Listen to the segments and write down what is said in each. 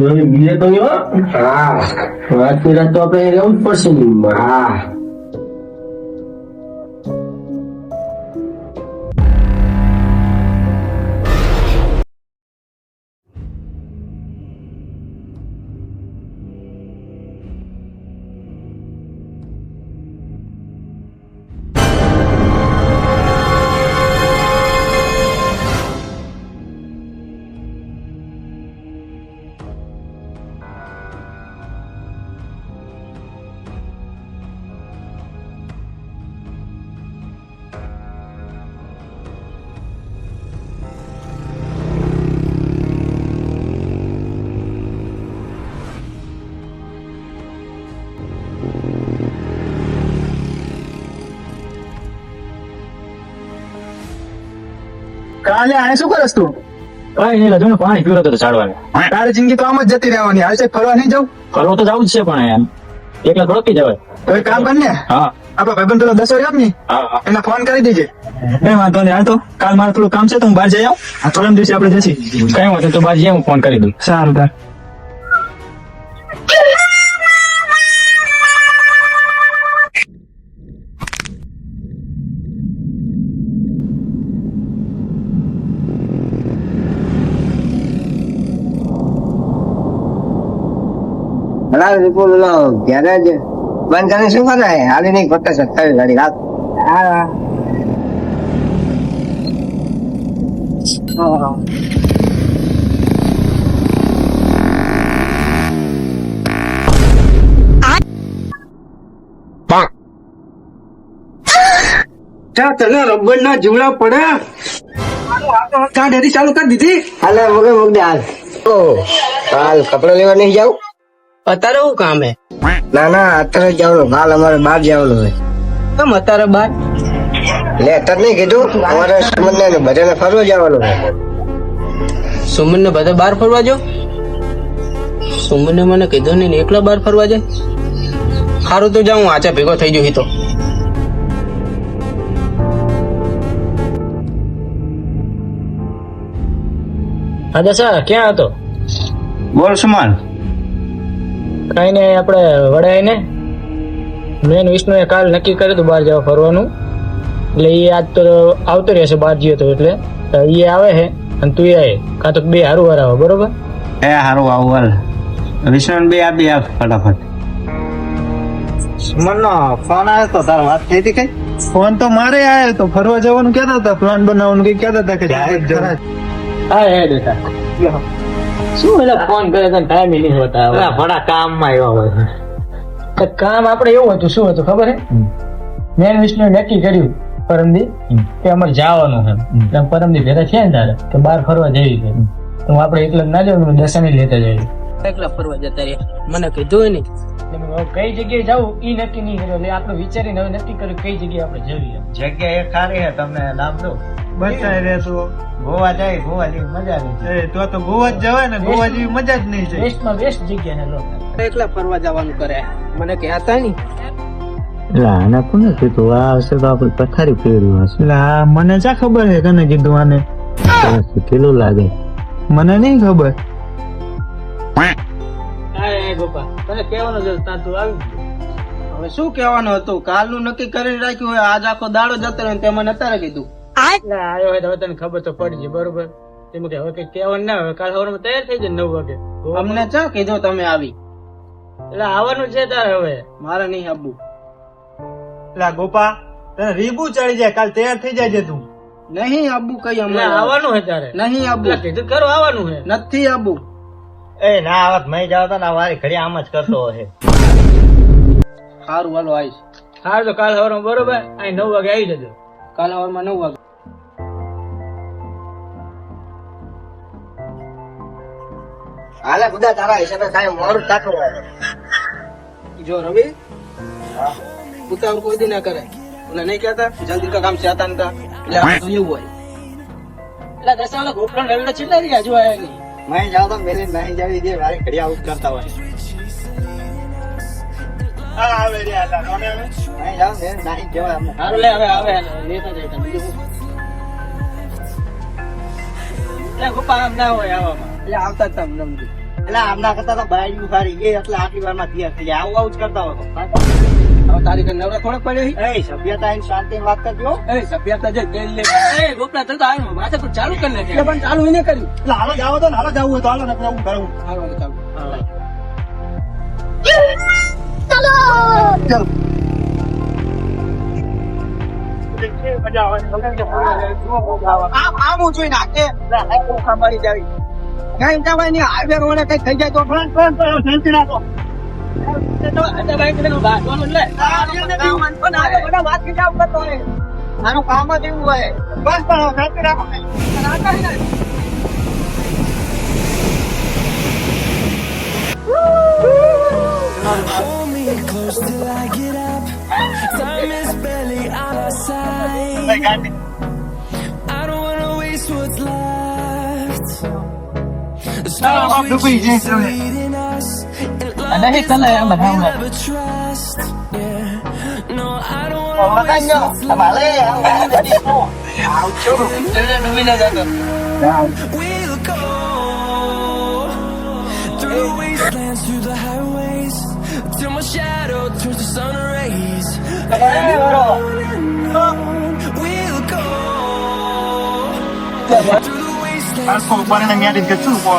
ઓય બીજે તો હા વાત કર્યા તો આપણે રહેવું જ પડશે ને હા કાલે આને શું કરસ તું? કઈ નહીં હજુ પાણી પીવડો તો ચાડવાનું. તારી જિંદગી તો આમ જ જતી રહેવાની. હાલ છે ફરવા નહીં જાવ? ફરવા તો જવું જ છે પણ એમ એકલા થોડોક જવાય. તો એક કામ કર ને, હા આપડે ભાઈબંધ પેલો 10 આપ ને, હા એને ફોન કરી દેજે. કઈ વાંધો નહીં. હાલ તો કાલ મારે થોડું કામ છે તો હું બહાર જઈ આવું. આ થોડા દિવસે આપણે જઈશું. કઈ વાંધો તો બહાર જઈએ હું ફોન કરી દઉં. સારું તાર. વિપુલ ગેરેજ બંધ કરીને શું કરે? હાલી નહીં ખોટા સત્તાવી ગાડી રાત. તને રબર ના જીવડા પડે? ચા ડેરી ચાલુ કરી દીધી? હાલે મૂકે મૂક દે હાલ. હાલ કપડા લેવા નહીં જાવ? અત્યારે શું કામ હે? ના ના અત્યારે જવાનું. હાલ અમારે બહાર જવાનું હોય. કેમ અત્યારે બાર? લે અત્યારે નહીં કીધું, અમારે સુમન ને બધાને ફરવા જવાનું હોય. સુમન ને બધા બહાર ફરવા જાવ? સુમન ને મને કીધું નહીં ને એકલા બહાર ફરવા જાય? સારું તો જાઉં આચા ભેગો થઈ ગયો તો. હા દશા ક્યાં હતો? બોલ સુમન. કઈ ને આપણે વડાય ને મેન વિષ્ણુએ કાલ નક્કી કર્યું હતું બહાર જવા ફરવાનું. એટલે એ આજ તો આવતો રહેશે બહાર જઈએ તો. એટલે એ આવે છે અને તું આવે કાં તો બે હારું વાર આવે. બરોબર? એ હારું આવું હાલ. વિષ્ણુ બે આપી આપ ફટાફટ. સુમન નો ફોન આવ્યો તો તાર વાત થઈ હતી કઈ? ફોન તો મારે આવ્યો તો ફરવા જવાનું કહેતા હતા, પ્લાન બનાવવાનું કઈ કહેતા હતા કે હા હે બેટા શું એટલે ફોન કરે તને ટાઈમ નહીં હોતા. ભણા કામમાં એવા હોય. કામ આપણે એવું હતું. શું હતું ખબર હે? મેન વિષ્ણુએ નક્કી કર્યું પરમદી કે અમારે જવાનું છે. એટલે પરમદી ભેગા છે ને તારે કે બહાર ફરવા જવી છે. તો આપણે એકલા ના જવું, દશાને લેતા જઈએ. એકલા ફરવા જતા રહ્યા. મને કીધું નહીં. કઈ જગ્યાએ જવું એ નક્કી નહીં કર્યું. એટલે આપણે વિચારીને હવે નક્કી કર્યું કઈ જગ્યાએ આપણે જઈએ. જગ્યા એક સારી છે, તમને નામ દઉં. બતાવી દે તું. ગોવા જાય, ગોવા જેવી મજા નહીં. તો ગોવા જ જવાય ને, ગોવા જેવી મજા જ નહીં છે. બેસ્ટમાં બેસ્ટ જગ્યા છે લોકો. એકલા ફરવા જવાનું કરે. મને કહેતા નહીં. આના કોને કીધું? આ હશે તો આપણે પથારી ફેરવી હશે. મને ચા ખબર છે કને કીધું આને? કેટલું લાગે મને નહીં ખબર. ગોપા તને કહેવાનું છે તું આવી. હવે શું કહેવાનું હતું? કાલનું નક્કી કરી રાખ્યું હોય, આજ આખો દાડો જતો રહ્યો તે મને અત્યારે કીધું. આવ્યો હોય તો હવે તને ખબર તો પડી જાય. બરોબર? તેમ કે હવે કઈ કહેવાનું ના હોય. કાલ સવારમાં તૈયાર થઈ જાય 9 વાગે. અમને ચા કીધું તમે આવી? એટલે આવવાનું છે તારે હવે. મારે નહીં આવવું. એટલે ગોપા તને રીબુ ચડી જાય, કાલ તૈયાર થઈ જાય તું. નહીં આવવું કઈ અમને. આવવાનું છે તારે. નહીં આવવું. કીધું ખરું આવવાનું છે. નથી આવવું. એ ના આવત મય જાવ તો ના વારી ઘડી આમ જ કરતો હશે. સારું હાલો આવીશ. હાર તો કાલ સવારમાં બરોબર અહીં 9 વાગે આવી જજો. કાલ સવારમાં 9 વાગે. હાલે બધા તારા હિસાબે કાંઈ મોડું થતું હોય. જો રવિ ઉતાવળ કોઈ દી ના કરે. મને નહીં કહેતા જલ્દી કા કામ છે આતા નતા. એટલે આ તો એવું હોય. એટલે દસાવાળા ગોપરાણ રવિડા છેલ્લા રહ્યા હજુ આયા નહીં. મય જાવ તો મેલી નહીં જાવી દે વારી ઘડી આવું જ કરતા હોય. હા આવે રે આલા કોને આવે અહીં જાઓ ને નાઈ જવા અમને. હારું લે હવે આવે લેતા જઈતા બીજું શું? લે ગોપા આમ ના હોય આવામાં. એટલે આવતા જ તમને સમજુ. એટલે આમના કરતા તો બાયડી ઉભારી ગઈ એટલે આટલી વારમાં તૈયાર થઈ જાય. આવું જ કરતા હોય તો. હવે તારી કઈ નવરા થોડોક પડ્યો હી? એ સભ્યતા એની શાંતિની વાત કરજો. એ સભ્યતા જે તેલ લે એ ગોપલા તરત આવ્યો માથે કોઈ ચાલુ કરી નાખે પણ ચાલુ એને કર્યું એટલે હાલો જાવ તો ને હાલો જાવું હોય તો હાલો ને હું કરું હાલો ચાલુ મજા આવે આવું જોઈ નાખે ખબર જાવી કઈ જવાય નહીં હાઈવે રોડે કઈ થઈ જાય તો શાંતિ રાખો આનું કામ જ એવું હોય બસ પણ શાંતિ રાખો Hold me close till I get up. Time is barely on our side. I don't wanna waste what's left. The stars we chase are leading us, and love is all we'll ever trust. Yeah, no, I don't wanna waste what's left. We'll go through the wastelands, through the highways, till my shadow turns to sun rays. We'll go through the wastelands, આખો પરણે મ્યાદી કે શું બોલ and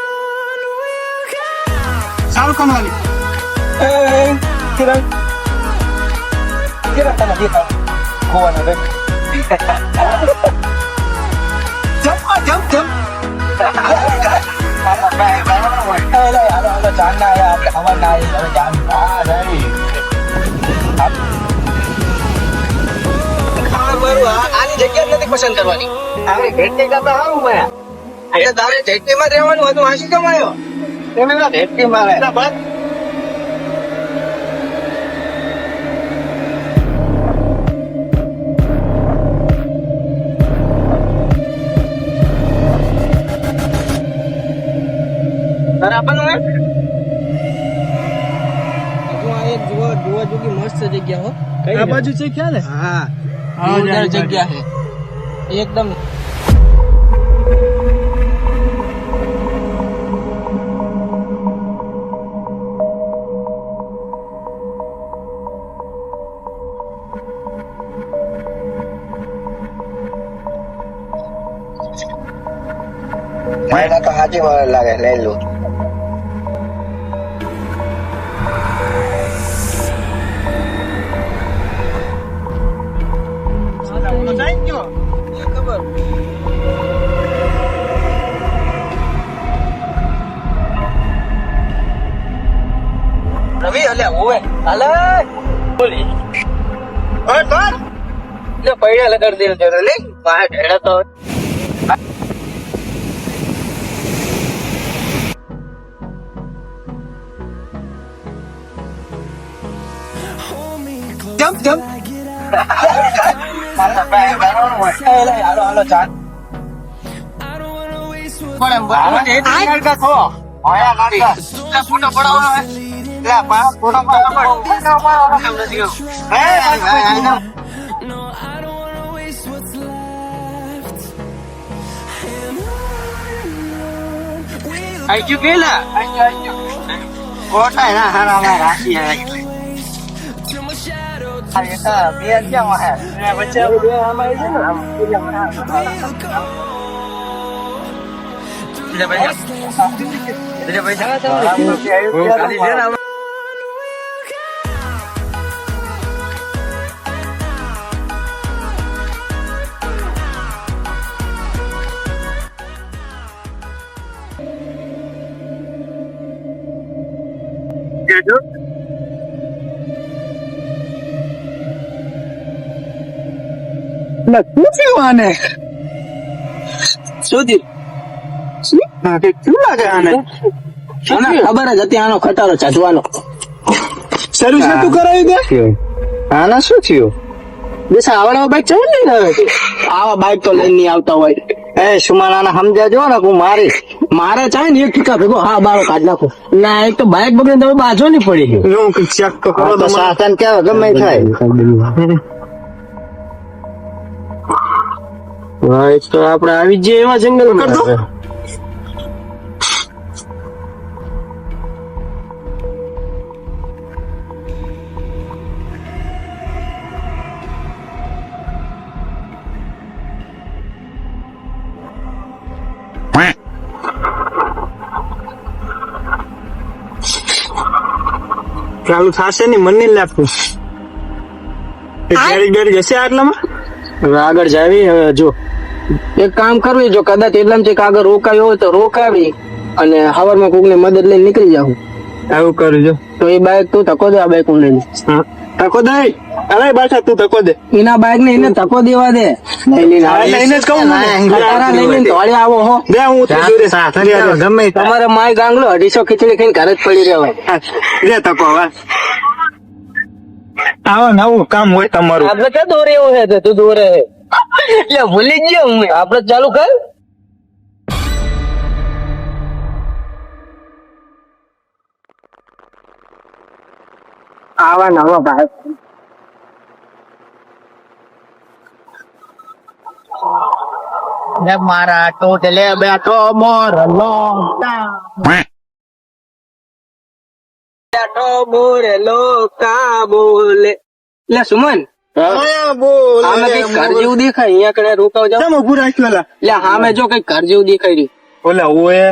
on we'll go. ચાલુ કોણ વાલી આની જગ્યા નથી પસંદ કરવાની આપણે ભેટની કરતા સારું મળ્યા એટલે તારે ભેટનીમાં જ રહેવાનું હતું હાંસી કમાયો તમે ભેટનીમાં રહે બરાબર ને હજુ આ એક જોવા જોગી મસ્ત જગ્યા હો આ બાજુ છે ખ્યાલ હે હા હા, જોરદાર જાય, જગ્યા છે એકદમ મને તો હાથી મળે લાગે લઈ લો ખબર રવિ અલે ઓય અલે બોલી ઓય કોણ લે પૈડા લગાડી દે જરા લે બહાર ઢેડા તો Hold me close jump till jump I get up. હાલો ચાલ I don't wanna waste what's પણ એમ બરાબર છે photo પડાવો leading. No, I don't wanna waste what's left. And on we'll આઈ ગયું પેલા કોટા ના હારા માં રાશી હે till my shadow આ એકા બે ક્યાં હે વચ્ચે બે આમાં છે ને આમ એટલે ભાઈ એટલે ભાઈ ખાલી છે ને શું થયું શું લાગે આને ખબર જ હતી આનો ખટારો ચાચવાનો સર્વિસ નતું કરાવ્યું તે આના શું થયું બેસા આવડા બાઈક ચલાવી લઈને આવે છે આવા બાઈક તો લઈને નહીં આવતા હોય એ સુમાના સમજાજો ને હું મારીશ. મારે ચાહે ને એક ઠીકા ભેગો હા બારો કાઢ નાખો. ના એક તો બાઇક બગડે તમે બાજો નહીં પડી ગયું. હું ચેક તો કરો આ તો શાસન કેવા ગમે તે થાય. હા એક તો આપણે આવી જઈએ એવા જંગલમાં. ચાલુ થશે ને મને નહીં લાગતું. ગાડી જશે આટલામાં. હવે આગળ જાવી. હવે જો એક કામ કરવી, જો કદાચ એટલામાં આગળ રોકાયો હોય તો રોકાવી અને હવારમાં કોક ની મદદ લઈને નીકળી જાવ. આવું કરજો. તો એ બાઇક તું ધક્કો દે, આ બાઇક હું લઈને. તકો દે. અરે બાઠા તું તકો દે. એના બાઇક ને એને ધક્કો દેવા દે. લઈને લઈને જ કહું લઈને દોડે આવો હો. દે હું જોડે શાસન કેવા ગમે તે. તમારે માય ગાંગલો 250 ખીચડી ખાઈને ઘરે જ પડી રહેવાય. દે તકો હવે. આવો નવું કામ હોય તમારું. આપડે ક્યાં દોરે એવું છે તું દોરે એટલે ભૂલી ગયો હું. આપડે ચાલુ કર. આવા નવા ભાઈ મારા ટોટલે બેઠો મોર બેઠો મોરે લોકા બોલે. લે સુમન આમે કઈક ઘર જેવું દેખાય. અહીંયા કડે રોકાવ જાવ. કેમ ઉભું રાખ્યું એલા? એટલે સામે જો કઈક ઘર જેવું દેખાય રહ્યું. ઓલા ઓએ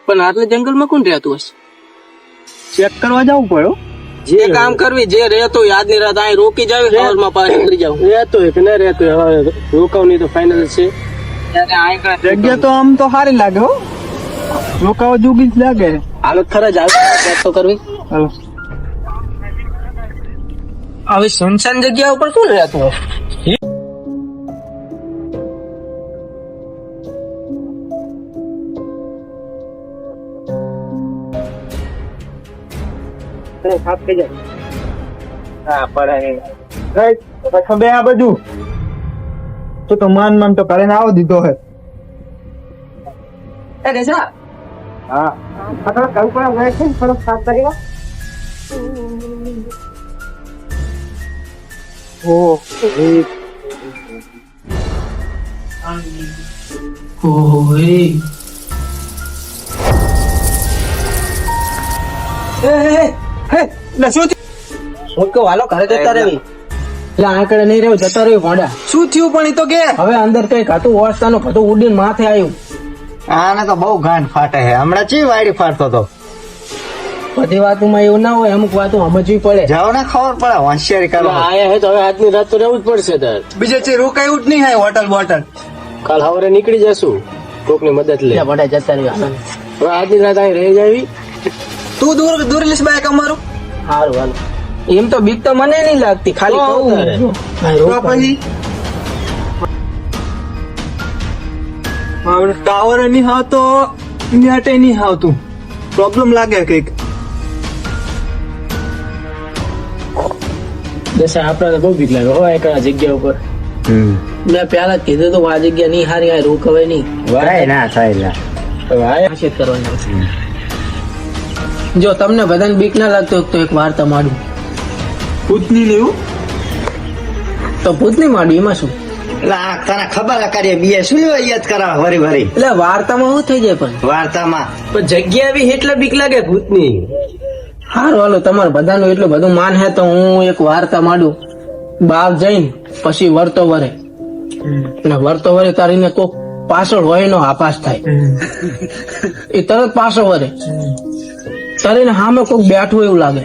પણ આટલે જંગલમાં કોણ રહેતું હશે? ચેક કરવા જવું પડ્યો. જે કામ કરવી, જે રહેતું યાદ ની રાત અહીં રોકી જાવ, સવારમાં પાછી નીકળી જાવ. રહેતો કે ના રહેતો હવે રોકાવ નહીં તો ફાઇનલ છે. જગ્યા તો આમ તો સારી લાગે હો. રોકાવા જોગી જ લાગે. હાલત ખરા જ આવે તો કરવી. હાલો. હવે સુનસાન જગ્યા ઉપર શું રહેતું હોય? બે આ બધું તો માન માન તો કરીને આવો દીધો હે. હા હું કહું હાલો ઘરે જતા રહેવી. એટલે આંકડે નહીં રહ્યું, જતા રહ્યું ભોંડા. શું થયું પણ એ તો કે હવે અંદર કઈક હતું ઓળખતાનું બધું ઉડીને માથે આવ્યું. આને તો બહુ ગાંઠ ફાટે છે. હમણાં ચી વાડી ફાટતો હતો. બધી વાતોમાં એવું ના હોય, અમુક વાતો સમજવી પડે. જાઓ ને ખબર પડે. હોશિયારી કરો. આયા હે તો હવે આજની રાત તો રહેવું જ પડશે. બીજે છે રોકાયું જ નહીં હે. હોટલ બોટલ કાલ સવારે નીકળી જશું કોકની મદદ લે. ભોંડા જતા રહ્યું. હવે આજની રાત અહીં રહી જાવી. તું દૂર લઈશ બાઈક અમારું. સારું હાલ. એમ તો બીક તો મને નહીં લાગતી, ખાલી કહું તારે. પછી ટાવર નહીં આવતો, નેટે નહીં આવતું. પ્રોબ્લેમ લાગે કઈક. દશા આપડે તો બહુ બીક લાગે હોય એક આ જગ્યા ઉપર. મેં પેલા જ કીધું તો આ જગ્યા નહીં હારી, આ રોકવાય નહીં. વરાય ના થાય. હવે આ ખાસિયત કરવાની. જો તમને બધાને બીક ના લાગતો તો એક વાર્તા માંડું. ભૂતની લેવું તો ભૂતની માંડવી એમાં શું? એટલે આ તને ખબર કરીએ બીએ શું લેવા યાદ કરાવે વરી વરી. એટલે વાર્તામાં શું થઈ જાય પણ વાર્તામાં જગ્યા બી એટલે બીક લાગે ભૂતની. હારું હાલો, તમારે બધાનું એટલું બધું માન હે તો હું એક વાર્તા માંડું. બાપ જઈને પછી વરતો વરે, અને વરતો વરે તારીને કોક પાછળ હોય નો આપાસ થાય. એ તરત પાછો વરે તારીને સામે કોક બેઠું એવું લાગે.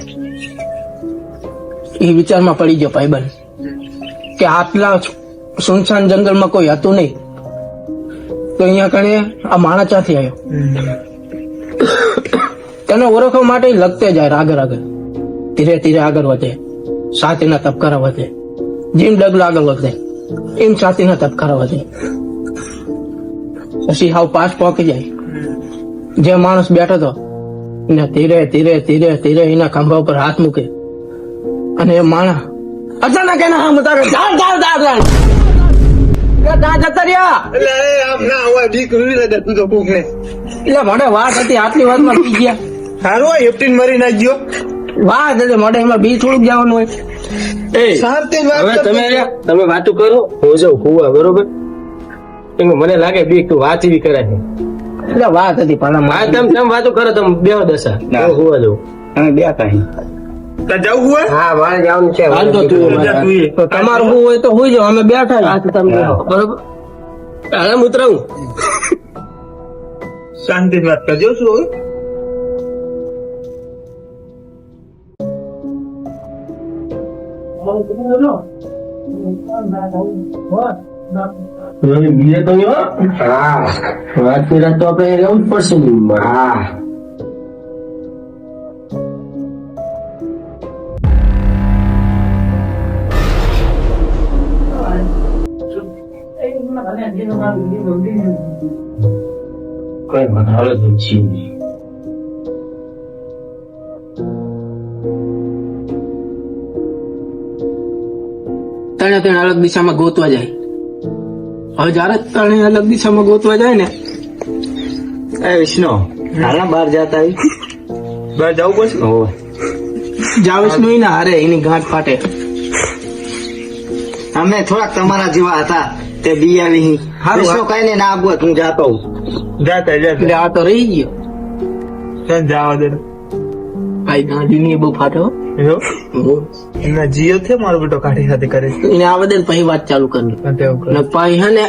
એ વિચારમાં પડી ગયો ભાઈબંધ કે આટલા સુનસાન જંગલમાં કોઈ હતું નહીં, તો અહીંયા કણે આ માણસ ક્યાંથી આવ્યો? તેને ઓળખવા માટે લગતે જાય આગળ આગળ, ધીરે ધીરે આગળ વધે, છાતીના તબકારા વધે. જેમ ડગલો આગળ વધે એમ છાતીના તબકારા વધે. પછી હાવ પાસ પહોંચી જાય. જે માણસ બેઠો હતો એને ધીરે ધીરે ધીરે ધીરે એના ખંભા ઉપર હાથ મૂકે, અને એ માણસ અચાનક એના હાથ ઉતારે, ત્યાં જતા રહ્યા એટલે અરે આમ ના હોય બીક રૂડી લાગે તું તો કોક ને એટલે મોઢે વાત હતી આટલી વાતમાં પી ગયા સારું હોય એપ્ટિન મરી નાખજો વાત હતી મોઢે એમાં બી થોડુંક જવાનું હોય એ શાંતિ વાત હવે કર તમે વાતો કરો હું જાઉં કુવા બરોબર કેમ કે મને લાગે બીક તું વાત એવી કરે છે એટલે વાત હતી પણ હા તમે વાતો કરો તમે બેહો દશા હું હોવા દઉં અમે બે કાંઈ તાર જવું હોય હા મારે જવાનું છે હાલ તો તું જા તું એ. તો તમારું હું હોય તો હોઈ જાઓ અમે બેઠા છીએ. તમે બેહો. બરોબર હાલ હું ઉતરાવું શાંતિ વાત કરજો શું હોય બીજે તો હા વાત કર્યા તો આપણે રહેવું જ પડશે ને. હા કઈ મને હાલત નથી. ત્રણે ત્રણ અલગ દિશામાં ગોતવા જાય હવે જયારે ત્રણે અલગ દિશામાં ગોતવા જાય ને એ વિષ્ણુ હાલના બહાર જતા આવી બહાર જવું પડશે જાવેશ નું ના હારે એની ગાંઠ ફાટે અમે થોડાક તમારા જેવા હતા તે બી આવી હારું, વિષ્ણુ કઈ ને ના આપવું હું જાતો હું. જાતા એટલે આ તો રહી ગયો ચાલ જવા દે ભાઈ ગાંધી ની બહુ ફાટો જો એના જીઓ છે મારો બેટો કાઢી સાથે કરે છે એને આ બધે પછી વાત ચાલુ કરી અને તેવું કરે. ને પછી હે ને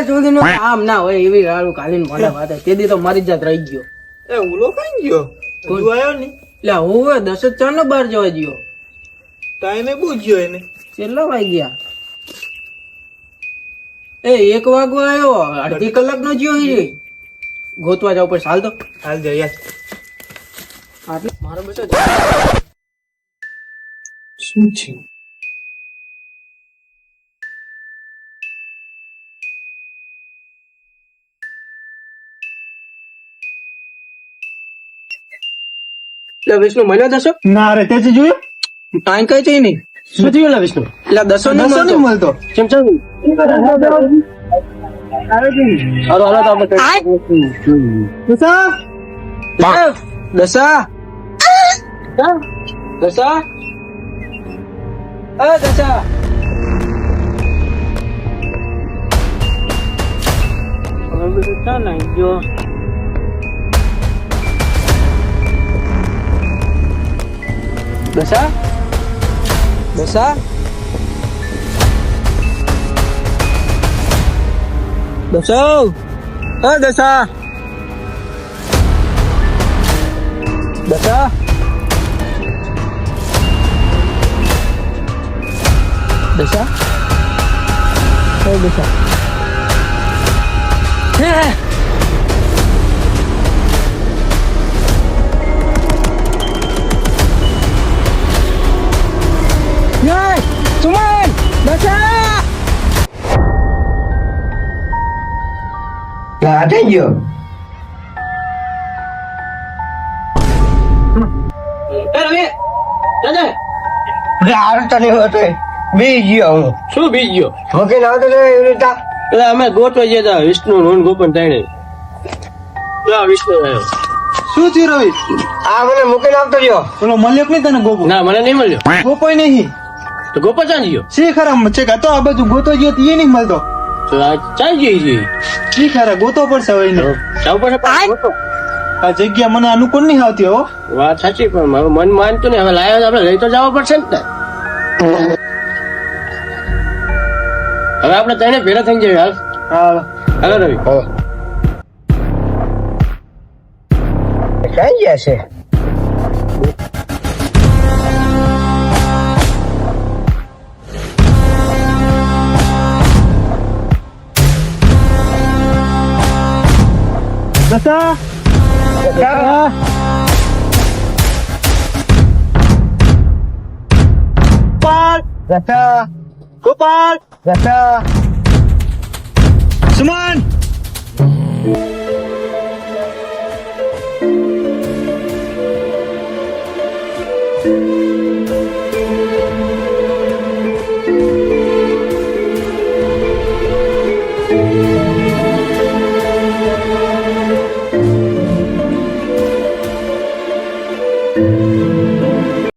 જોડીનો આમ ના હોય એવી રાડું કાઢીને મને વાત તેથી તો મારી જાત રહી ગયો એ ઉલો કઈ ગયો હજુ આવ્યો નહીં એટલે હું 10:04 નો બહાર જવા ગયો ટાઈમે બહુ ગયો એને કેટલા વાગ્યા એ 1 વાગવા આવ્યો અડધી કલાક નો જ્યો હે ગોતવા જાવ પછી હાલ તો હાલ જાય યાર આટલે મારો બેટો શું છે એટલે વિષ્ણુ મળ્યો દસો ના રે તે જોયું ટાઈમ કઈ છે નહીં શું થયું લા વિષ્ણુ? એટલે દસો નહીં મળતો કેમ છે? હાલો હાલો તો આપણે દશા દશા અ દશા દશા દશા દશા અ દશા દશા દશા અ દશા સુમન દશા થઈ ગયો. શું બી ગયો વકીલ આવતો તો એવી રીતે એટલે અમે ગોતવા ગયા હતા વિષ્ણુ નું ગોપન તાણે વિષ્ણુ આવ્યો શું થયું રવિ આ મને મૂકીને આવતો રહ્યો. ઓલો મળ્યો કે નહીં તને ગોપો ના મને નહીં મળ્યો ગોપો નહીં તો ગોપા ચાંદ ગયો શી ખરા છે કે તો આ બાજુ ગોતો ગયો તો એ નહીં મળતો તો આ ચાંદ ગઈ છે શી ખરા ગોતો પડશે હવે એને જાવ પડે આ જગ્યા મને અનુકૂળ નહીં આવતી હો. વાત સાચી, પણ મારું મન માનતું ને હવે લાયો તો આપણે લઈ તો જવા પડશે ને. હવે આપણે તેને ભેગા થઈ જઈએ. હાલ હા હાલો રવિ. ક્યાં ગયા છે? દશા ગોપાલ દશા ગોપાલ દશા